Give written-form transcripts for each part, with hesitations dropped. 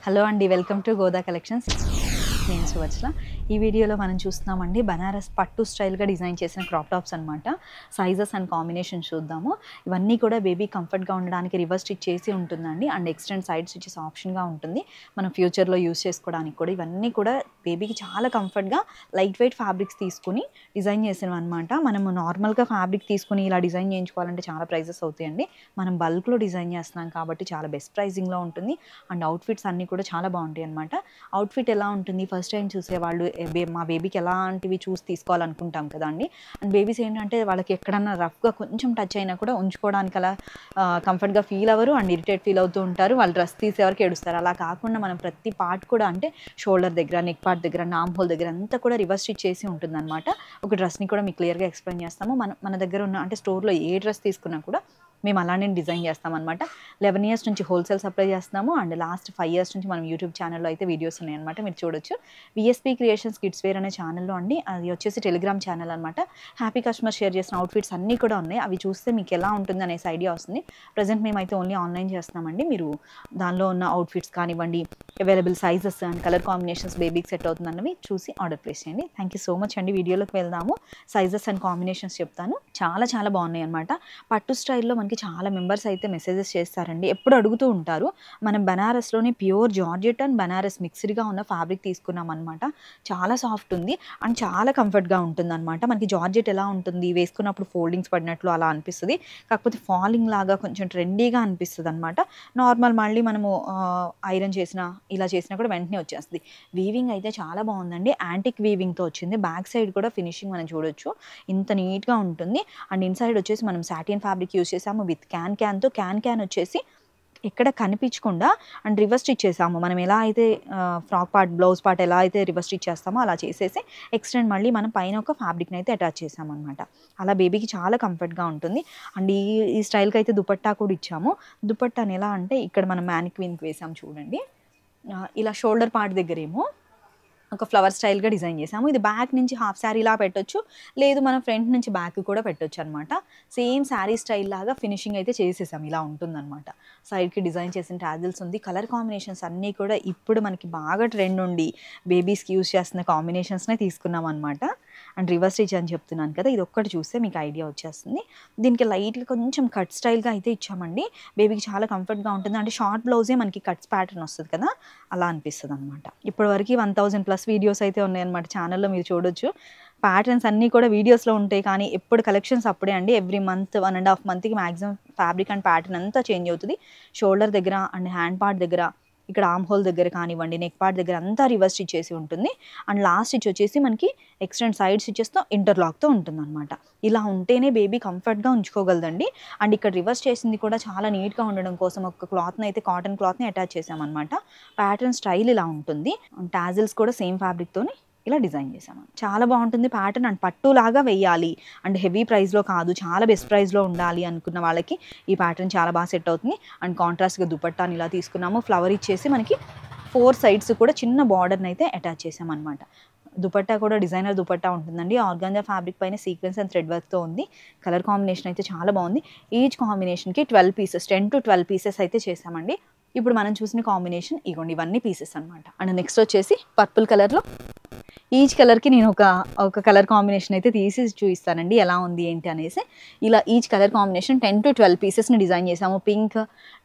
Hello అండి, welcome to Goda collections. నేను సువత్సల. ఈ వీడియోలో మనం చూస్తున్నామండి బనారస్ పట్టు స్టైల్గా డిజైన్ చేసిన క్రాప్ టాప్స్ అనమాట. సైజెస్ అండ్ కాంబినేషన్ చూద్దాము. ఇవన్నీ కూడా బేబీ కంఫర్ట్గా ఉండడానికి రివర్స్ స్టిచ్ చేసి ఉంటుందండి. అండ్ ఎక్స్టెండ్ సైడ్ స్టిచెస్ ఆప్షన్గా ఉంటుంది. మనం ఫ్యూచర్లో యూస్ చేసుకోవడానికి కూడా ఇవన్నీ కూడా బేబీకి చాలా కంఫర్ట్గా లైట్ వెయిట్ ఫ్యాబ్రిక్స్ తీసుకుని డిజైన్ చేసినవి అనమాట. మనము నార్మల్గా ఫ్యాబ్రిక్ తీసుకుని ఇలా డిజైన్ చేయించుకోవాలంటే చాలా ప్రైజెస్ అవుతాయండి. మనం బల్క్లో డిజైన్ చేస్తున్నాం కాబట్టి చాలా బెస్ట్ ప్రైజింగ్లో ఉంటుంది. అండ్ అవుట్ఫిట్స్ అన్నీ కూడా చాలా బాగుంటాయి అనమాట. అవుట్ఫిట్ ఎలా ఉంటుంది, ఫస్ట్ టైం చూసేవాళ్ళు మా బేబీకి ఎలాంటివి చూసి తీసుకోవాలనుకుంటాం కదా అండి. అండ్ బేబీస్ ఏంటంటే వాళ్ళకి ఎక్కడన్నా రఫ్గా కొంచెం టచ్ అయినా కూడా ఉంచుకోవడానికి అలా కంఫర్ట్గా ఫీల్ అవ్వరు అండ్ ఇరిటేట్ ఫీల్ అవుతూ ఉంటారు. వాళ్ళు డ్రెస్ తీసేవరకు ఏడుస్తారు. అలా కాకుండా మనం ప్రతి పార్ట్ కూడా అంటే షోల్డర్ దగ్గర, నెక్ పార్ట్ దగ్గర, నామ్ హోల్ దగ్గర అంతా కూడా రివర్స్ స్టిచ్ చేసి ఉంటుంది అనమాట. ఒక డ్రెస్ని కూడా మీకు క్లియర్గా ఎక్స్ప్లెయిన్ చేస్తాము. మన దగ్గర ఉన్న అంటే స్టోర్లో ఏ డ్రెస్ తీసుకున్నా కూడా మేము అలానే డిజైన్ చేస్తామన్నమాట. 11 ఇయర్స్ నుంచి హోల్సేల్ సప్లై చేస్తున్నాము. అండ్ లాస్ట్ 5 ఇయర్స్ నుంచి మనం యూట్యూబ్ ఛానల్లో అయితే వీడియోస్ ఉన్నాయన్నమాట, మీరు చూడొచ్చు. విఎస్పీ క్రియేషన్స్ కిడ్స్ వేర్ అనే ఛానల్లో అండి. అది వచ్చేసి టెలిగ్రామ్ ఛానల్ అనమాట. హ్యాపీ కస్టమర్ షేర్ చేసిన అవుట్ఫిట్స్ అన్నీ కూడా ఉన్నాయి. అవి చూస్తే మీకు ఎలా ఉంటుంది అనేసి ఐడియా వస్తుంది. ప్రజెంట్ మేమైతే ఓన్లీ ఆన్లైన్ చేస్తున్నామండి. మీరు దానిలో ఉన్న అవుట్ఫిట్స్ కానివ్వండి, available sizes and colour combinations బేబీకి సెట్ అవుతుందన్నవి చూసి ఆర్డర్ ప్లేస్ చేయండి. థ్యాంక్ యూ సో మచ్ అండి. వీడియోలోకి వెళ్దాము. సైజెస్ అండ్ కాంబినేషన్స్ చెప్తాను. చాలా చాలా బాగున్నాయి అనమాట. పట్టు స్టైల్లో మనకి చాలా మెంబర్స్ అయితే మెసేజెస్ చేస్తారండి. ఎప్పుడు అడుగుతూ ఉంటారు. మనం బనారస్లోనే ప్యూర్ జార్జెట్ అండ్ బనారస్ మిక్స్డ్గా ఉన్న ఫ్యాబ్రిక్ తీసుకున్నాం అనమాట. చాలా సాఫ్ట్ ఉంది అండ్ చాలా కంఫర్ట్గా ఉంటుంది అనమాట. మనకి జార్జెట్ ఎలా ఉంటుంది, వేసుకున్నప్పుడు ఫోల్డింగ్స్ పడినట్లు అలా అనిపిస్తుంది. కాకపోతే ఫాలింగ్ లాగా కొంచెం ట్రెండీగా అనిపిస్తుంది అనమాట. నార్మల్ మళ్ళీ మనము ఐరన్ చేసినా ఇలా చేసినా కూడా వెంటనే వచ్చేస్తుంది. వీవింగ్ అయితే చాలా బాగుందండి. యాంటిక్ వీవింగ్తో వచ్చింది. బ్యాక్ సైడ్ కూడా ఫినిషింగ్ మనం చూడొచ్చు, ఇంత నీట్గా ఉంటుంది. అండ్ ఇన్సైడ్ వచ్చేసి మనం సాటిన్ ఫ్యాబ్రిక్ యూస్ చేసాము విత్ క్యాన్తో. క్యాన్ వచ్చేసి ఎక్కడ కనిపించకుండా అండ్ రివర్స్ స్టిచ్ చేసాము. మనం ఎలా అయితే ఫ్రాక్ పార్ట్, బ్లౌజ్ పార్ట్ ఎలా అయితే రివర్స్ స్టిచ్ చేస్తామో అలా చేసేసి ఎక్స్టెండ్ మళ్ళీ మనం పైన ఒక ఫ్యాబ్రిక్ని అయితే అటాచ్ చేసామన్నమాట. అలా బేబీకి చాలా కంఫర్ట్గా ఉంటుంది. అండ్ ఈ స్టైల్కి అయితే దుపట్టా కూడా ఇచ్చాము. దుపట్టాని ఎలా అంటే ఇక్కడ మనం మ్యానిక్విన్కి వేసాము చూడండి. ఇలా షోల్డర్ పార్ట్ దగ్గరేమో ఒక ఫ్లవర్ స్టైల్గా డిజైన్ చేసాము. ఇది బ్యాక్ నుంచి హాఫ్ శారీలా పెట్టొచ్చు, లేదు మనం ఫ్రంట్ నుంచి బ్యాక్ కూడా పెట్టొచ్చు అనమాట. సేమ్ శారీ స్టైల్ లాగా ఫినిషింగ్ అయితే చేసేసాం. ఇలా ఉంటుందన్నమాట. సైడ్కి డిజైన్ చేసిన టాజిల్స్ ఉంది. కలర్ కాంబినేషన్స్ అన్నీ కూడా ఇప్పుడు మనకి బాగా ట్రెండ్ ఉండి బేబీస్కి యూస్ చేస్తున్న కాంబినేషన్స్నే తీసుకున్నాం అనమాట. అండ్ రివర్స్ స్టిచ్ అని చెప్తున్నాను కదా, ఇది ఒక్కటి చూస్తే మీకు ఐడియా వచ్చేస్తుంది. దీనికి లైట్గా కొంచెం కట్ స్టైల్గా అయితే ఇచ్చామండి. బేబీకి చాలా కంఫర్ట్గా ఉంటుంది. అంటే షార్ట్ బ్లౌజే మనకి కట్స్ ప్యాటర్న్ వస్తుంది కదా, అలా అనిపిస్తుంది అనమాట. ఇప్పటివరకు 1000+ వీడియోస్ అయితే ఉన్నాయన్నమాట ఛానల్లో, మీరు చూడొచ్చు. ప్యాటర్న్స్ అన్నీ కూడా వీడియోస్లో ఉంటాయి కానీ ఎప్పుడు కలెక్షన్స్ అప్పుడే అండి. ఎవ్రీ మంత్ 1.5 మంత్కి మ్యాక్సిమం ఫ్యాబ్రిక్ అండ్ ప్యాటర్న్ అంతా చేంజ్ అవుతుంది. షోల్డర్ దగ్గర అండ్ హ్యాండ్ పార్ట్ దగ్గర, ఇక్కడ ఆర్మ్ హోల్ దగ్గర కానివ్వండి, నెక్ పార్ట్ దగ్గర అంతా రివర్స్ స్టిచ్ చేసి ఉంటుంది. అండ్ లాస్ట్ స్టిచ్ వచ్చేసి మనకి ఎక్స్టెండ్ సైడ్ స్టిచెస్తో ఇంటర్లాక్తో ఉంటుందన్నమాట. ఇలా ఉంటేనే బేబీ కంఫర్ట్గా ఉంచుకోగలదండి. అండ్ ఇక్కడ రివర్స్ చేసింది కూడా చాలా నీట్గా ఉండడం కోసం ఒక క్లాత్ని అయితే, కాటన్ క్లాత్ని అటాచ్ చేసామన్నమాట. ప్యాటర్న్ స్టైల్ ఇలా ఉంటుంది. టాజిల్స్ కూడా సేమ్ ఫ్యాబ్రిక్తోని ఇలా డిజైన్ చేసాము. చాలా బాగుంటుంది ప్యాటర్న్. అండ్ పట్టులాగా వేయాలి అండ్ హెవీ ప్రైస్లో కాదు, చాలా బెస్ట్ ప్రైస్లో ఉండాలి అనుకున్న వాళ్ళకి ఈ ప్యాటర్న్ చాలా బాగా సెట్ అవుతుంది. అండ్ కాంట్రాస్ట్గా దుపట్టాని ఇలా తీసుకున్నాము. ఫ్లవర్ ఇచ్చేసి మనకి 4 సైడ్స్ కూడా చిన్న బార్డర్ని అయితే అటాచ్ చేసామన్నమాట. దుపట్టా కూడా డిజైనర్ దుపట్టా ఉంటుందండి. ఆర్గాంజా ఫ్యాబ్రిక్ పైన సీక్వెన్స్ అండ్ థ్రెడ్ వర్క్తో ఉంది. కలర్ కాంబినేషన్ అయితే చాలా బాగుంది. ఈచ్ కాంబినేషన్కి 12 పీసెస్, 10 to 12 పీసెస్ అయితే చేసామండి. ఇప్పుడు మనం చూసిన కాంబినేషన్ ఇగోండి, ఇవన్నీ పీసెస్ అనమాట. అండ్ నెక్స్ట్ వచ్చేసి పర్పుల్ కలర్లో ఈచ్ కలర్కి నేను ఒక కలర్ కాంబినేషన్ అయితే తీసి చూపిస్తానండి ఎలా ఉంది ఏంటి అనేసి. ఇలా ఈచ్ కలర్ కాంబినేషన్ 10 to 12 పీసెస్ని డిజైన్ చేసాము. Pink,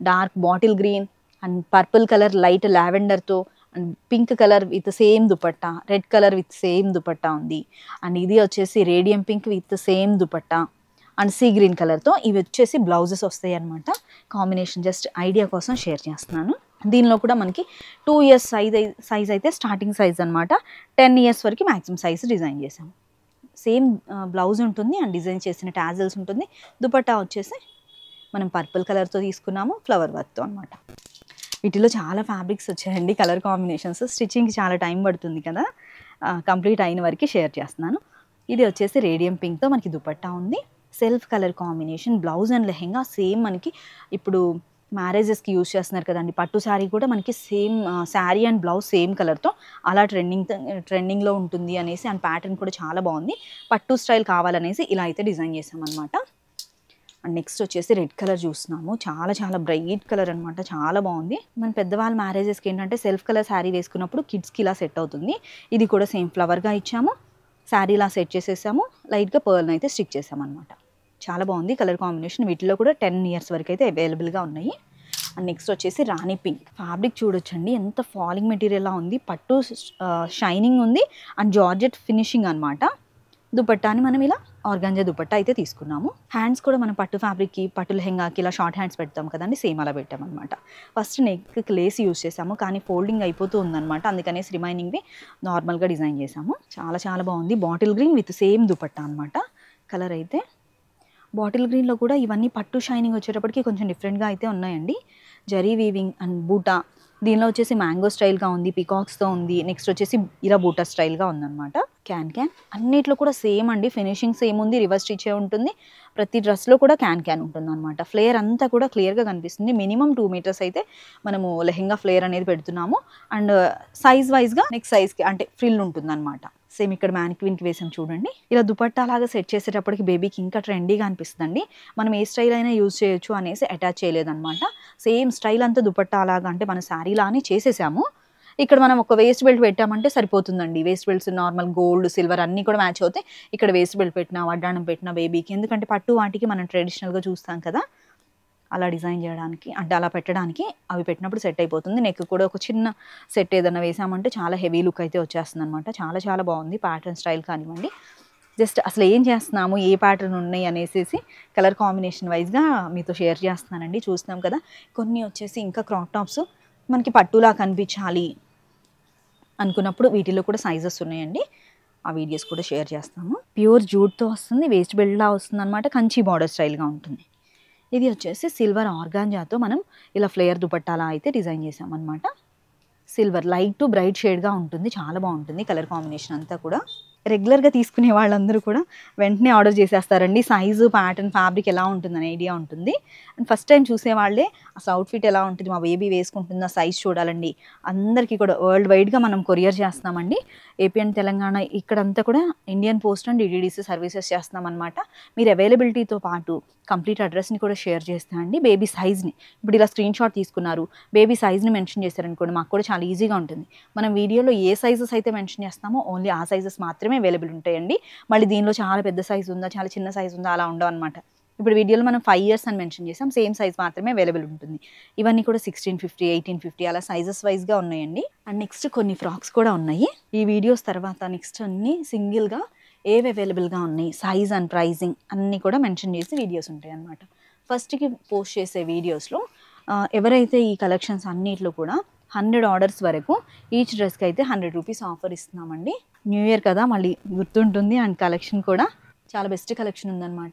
dark bottle green and purple colour light లావెండర్తో, and pink colour with same dupatta, red colour with same dupatta ఉంది. అండ్ ఇది వచ్చేసి radium pink with same dupatta and sea green కలర్తో. ఇవి వచ్చేసి బ్లౌజెస్ వస్తాయి అనమాట. కాంబినేషన్ జస్ట్ ఐడియా కోసం షేర్ చేస్తున్నాను. దీనిలో కూడా మనకి 2 ఇయర్స్ సైజ్ అయితే స్టార్టింగ్ సైజ్ అనమాట. 10 ఇయర్స్ వరకు మ్యాక్సిమం సైజ్ డిజైన్ చేసాం. సేమ్ బ్లౌజ్ ఉంటుంది అండ్ డిజైన్ చేసిన టాజిల్స్ ఉంటుంది. దుపట్టా వచ్చేసి మనం పర్పుల్ కలర్తో తీసుకున్నాము, ఫ్లవర్ వర్క్తో అనమాట. వీటిలో చాలా ఫ్యాబ్రిక్స్ వచ్చాయండి, కలర్ కాంబినేషన్స్. స్టిచ్చింగ్కి చాలా టైం పడుతుంది కదా, కంప్లీట్ అయిన వరకు షేర్ చేస్తున్నాను. ఇది వచ్చేసి రేడియం పింక్తో మనకి దుపట్టా ఉంది. Self colour combination blouse and lehenga same. మనకి ఇప్పుడు మ్యారేజెస్కి యూజ్ చేస్తున్నారు కదండి, పట్టు శారీ కూడా మనకి same sari and blouse same కలర్తో అలా ట్రెండింగ్లో ఉంటుంది అనేసి. అండ్ ప్యాటర్న్ కూడా చాలా బాగుంది. పట్టు స్టైల్ కావాలనేసి ఇలా అయితే డిజైన్ చేసామన్నమాట. అండ్ నెక్స్ట్ వచ్చేసి రెడ్ కలర్ చూస్తున్నాము. చాలా చాలా బ్రైట్ కలర్ అనమాట, చాలా బాగుంది. మన పెద్దవాళ్ళ మ్యారేజెస్కి ఏంటంటే సెల్ఫ్ కలర్ శారీ వేసుకున్నప్పుడు కిడ్స్కి ఇలా సెట్ అవుతుంది. ఇది కూడా సేమ్ ఫ్లవర్గా ఇచ్చాము, శారీ ఇలా సెట్ చేసేసాము, లైట్గా పర్ల్ని అయితే స్టిక్ చేసామన్నమాట. చాలా బాగుంది కలర్ కాంబినేషన్. వీటిలో కూడా 10 ఇయర్స్ వరకు అయితే అవైలబుల్గా ఉన్నాయి. అండ్ నెక్స్ట్ వచ్చేసి రాణి పింక్. ఫ్యాబ్రిక్ చూడొచ్చండి ఎంత ఫాలింగ్ మెటీరియల్లా ఉంది, పట్టు షైనింగ్ ఉంది అండ్ జార్జెట్ ఫినిషింగ్ అనమాట. దుపట్టాని మనం ఇలా ఆర్గాంజా దుపట్టా అయితే తీసుకున్నాము. హ్యాండ్స్ కూడా మనం పట్టు ఫ్యాబ్రిక్కి, పట్టు లెహెంగాకి ఇలా షార్ట్ హ్యాండ్స్ పెడతాం కదండి, సేమ్ అలా పెట్టామన్నమాట. ఫస్ట్ నెక్కి లేస్ యూస్ చేసాము, కానీ ఫోల్డింగ్ అయిపోతూ ఉందన్నమాట, అందుకనేసి రిమైనింగ్వి నార్మల్గా డిజైన్ చేసాము. చాలా చాలా బాగుంది. Bottle green with same dupatta అనమాట. కలర్ అయితే బాటిల్ గ్రీన్లో కూడా ఇవన్నీ పట్టు షైనింగ్ వచ్చేటప్పటికి కొంచెం డిఫరెంట్గా అయితే ఉన్నాయండి. జరీ వీవింగ్ అండ్ బూటా, దీనిలో వచ్చేసి మ్యాంగో స్టైల్గా ఉంది, పీకాక్స్తో ఉంది. నెక్స్ట్ వచ్చేసి ఇలా బూటా స్టైల్గా ఉందన్నమాట. క్యాన్ అన్నిట్లో కూడా సేమ్ అండి, ఫినిషింగ్ సేమ్ ఉంది, రివర్స్ స్టిచ్ ఉంటుంది. ప్రతి డ్రెస్లో కూడా క్యాన్ ఉంటుంది అనమాట. ఫ్లేర్ అంతా కూడా క్లియర్గా కనిపిస్తుంది. మినిమం 2 మీటర్స్ అయితే మనము లెహెంగా ఫ్లేర్ అనేది పెడుతున్నాము. అండ్ సైజ్ వైజ్గా నెక్స్ట్ సైజ్కి అంటే ఫ్రిల్ ఉంటుంది అనమాట. సేమ్ ఇక్కడ మ్యానిక్విన్కి వేసాం చూడండి. ఇలా దుపట్టా లాగా సెట్ చేసేటప్పటికి బేబీకి ఇంకా ట్రెండీగా అనిపిస్తుందండి. మనం ఏ స్టైల్ అయినా యూజ్ చేయొచ్చు అనేసి అటాచ్ చేయలేదన్నమాట. సేమ్ స్టైల్ అంతా దుపట్టా లాగా అంటే మన శారీలానే చేసేసాము. ఇక్కడ మనం ఒక వేస్ట్ బెల్ట్ పెట్టామంటే సరిపోతుందండి. Waste belts normal gold, silver అన్నీ కూడా మ్యాచ్ అవుతాయి. ఇక్కడ వేస్ట్ బెల్ట్ పెట్టినా, వడ్డాణం పెట్టినా బేబీకి, ఎందుకంటే పట్టు వాటికి మనం ట్రెడిషనల్గా చూస్తాం కదా, అలా డిజైన్ చేయడానికి అంటే అలా పెట్టడానికి అవి పెట్టినప్పుడు సెట్ అయిపోతుంది. నెక్ కూడా ఒక చిన్న సెట్ ఏదైనా వేసామంటే చాలా హెవీ లుక్ అయితే వచ్చేస్తుంది అనమాట. చాలా చాలా బాగుంది ప్యాటర్న్ స్టైల్ కానివ్వండి. జస్ట్ అసలు ఏం చేస్తున్నాము, ఏ ప్యాటర్న్ ఉన్నాయి అనేసి కలర్ కాంబినేషన్ వైజ్గా మీతో షేర్ చేస్తున్నానండి. చూస్తున్నాం కదా, కొన్ని వచ్చేసి ఇంకా క్రాప్ టాప్స్ మనకి పట్టులా కనిపించాలి అనుకున్నప్పుడు వీటిలో కూడా సైజెస్ ఉన్నాయండి. ఆ వీడియోస్ కూడా షేర్ చేస్తాము. ప్యూర్ జూట్తో వస్తుంది, వేస్ట్ బెల్ట్లా వస్తుంది అనమాట, కంచి బార్డర్ స్టైల్గా ఉంటుంది. ఇది వచ్చేసి సిల్వర్ ఆర్గాంజాతో మనం ఇలా ఫ్లేయర్ దుపట్టాలా అయితే డిజైన్ చేసామన్నమాట. సిల్వర్ లైట్ టు బ్రైట్ షేడ్గా ఉంటుంది, చాలా బాగుంటుంది కలర్ కాంబినేషన్ అంతా కూడా. రెగ్యులర్గా తీసుకునే వాళ్ళందరూ కూడా వెంటనే ఆర్డర్ చేసేస్తారండి. సైజు, ప్యాటర్న్, ఫ్యాబ్రిక్ ఎలా ఉంటుందని ఐడియా ఉంటుంది. అండ్ ఫస్ట్ టైం చూసేవాళ్ళే అసలు అవుట్ఫిట్ ఎలా ఉంటుంది, మా బేబీ వేసుకుంటుందా సైజ్ చూడాలండి. అందరికీ కూడా వరల్డ్ వైడ్గా మనం కొరియర్ చేస్తున్నామండి. ఏపీ అండ్ తెలంగాణ ఇక్కడంతా కూడా Indian post and DDDC services చేస్తున్నాం అనమాట. మీరు అవైలబిలిటీతో పాటు కంప్లీట్ అడ్రస్ని కూడా షేర్ చేస్తా అండి. బేబీ సైజ్ని ఇప్పుడు ఇలా స్క్రీన్ షాట్ తీసుకున్నారు, బేబీ సైజ్ని మెన్షన్ చేశారనుకోండి, మాకు కూడా చాలా ఈజీగా ఉంటుంది. మనం వీడియోలో ఏ సైజెస్ అయితే మెన్షన్ చేస్తామో ఓన్లీ ఆ సైజెస్ మాత్రమే అవైలబుల్ ఉంటాయండి. మళ్ళీ దీనిలో చాలా పెద్ద సైజు ఉందా, చాలా చిన్న సైజు ఉందా అలా ఉండవు అనమాట. ఇప్పుడు వీడియోలో మనం 5 years అని మెన్షన్ చేసాం, సేమ్ సైజ్ మాత్రమే అవైలబుల్ ఉంటుంది. ఇవన్నీ కూడా 1650, 1850 అలా సైజెస్ వైజ్గా ఉన్నాయండి. అండ్ నెక్స్ట్ కొన్ని ఫ్రాక్స్ కూడా ఉన్నాయి. ఈ వీడియోస్ తర్వాత నెక్స్ట్ అన్ని సింగిల్గా ఏవి అవైలబుల్గా ఉన్నాయి, సైజ్ అండ్ ప్రైజింగ్ అన్నీ కూడా మెన్షన్ చేసి వీడియోస్ ఉంటాయి అన్నమాట. ఫస్ట్కి పోస్ట్ చేసే వీడియోస్లో ఎవరైతే ఈ కలెక్షన్స్ అన్నిట్లో కూడా 100 ఆర్డర్స్ వరకు ఈచ్ డ్రెస్కి అయితే 100 రూపీస్ ఆఫర్ ఇస్తున్నామండి. న్యూ ఇయర్ కదా, మళ్ళీ గుర్తుంటుంది. అండ్ కలెక్షన్ కూడా చాలా బెస్ట్ కలెక్షన్ ఉందన్నమాట.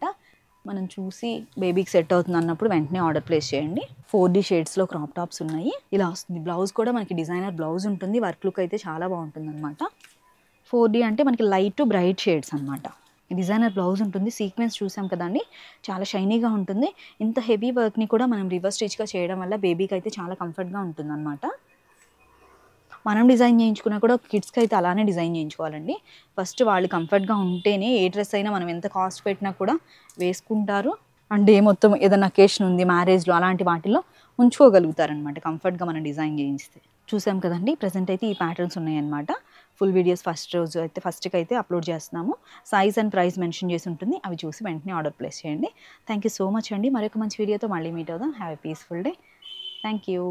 మనం చూసి బేబీకి సెట్ అవుతుంది అన్నప్పుడు వెంటనే ఆర్డర్ ప్లేస్ చేయండి. 4D షేడ్స్లో క్రాప్ టాప్స్ ఉన్నాయి. ఇలా వస్తుంది. బ్లౌజ్ కూడా మనకి డిజైనర్ బ్లౌజ్ ఉంటుంది. వర్క్ లుక్ అయితే చాలా బాగుంటుంది అనమాట. 4D అంటే మనకి లైట్ టు బ్రైట్ షేడ్స్ అనమాట. డిజైనర్ బ్లౌజ్ ఉంటుంది. సీక్వెన్స్ చూసాం కదండి, చాలా షైనీగా ఉంటుంది. ఇంత హెవీ వర్క్ని కూడా మనం రివర్స్ స్టిచ్గా చేయడం వల్ల బేబీకి అయితే చాలా కంఫర్ట్గా ఉంటుంది అనమాట. మనం డిజైన్ చేయించుకున్నా కూడా కిడ్స్కి అయితే అలానే డిజైన్ చేయించుకోవాలండి. ఫస్ట్ వాళ్ళు కంఫర్ట్గా ఉంటేనే ఏ డ్రెస్ అయినా మనం ఎంత కాస్ట్ పెట్టినా కూడా వేసుకుంటారు. అండ్ డే మొత్తం ఏదైనా అకేషన్ ఉంది, మ్యారేజ్లో అలాంటి వాటిల్లో ఉంచుకోగలుగుతారనమాట కంఫర్ట్గా మనం డిజైన్ చేయిస్తే. చూసాం కదండి, ప్రజెంట్ అయితే ఈ ప్యాటర్న్స్ ఉన్నాయన్నమాట. ఫుల్ వీడియోస్ ఫస్ట్కి అయితే అప్లోడ్ చేస్తున్నాము. సైజ్ అండ్ ప్రైస్ మెన్షన్ చేసి ఉంటుంది, అవి చూసి వెంటనే ఆర్డర్ ప్లేస్ చేయండి. థ్యాంక్ యూ సో మచ్ అండి. మరొక మంచి వీడియోతో మళ్ళీ మీట్ అవుదాం. Have a peaceful day. Thank you.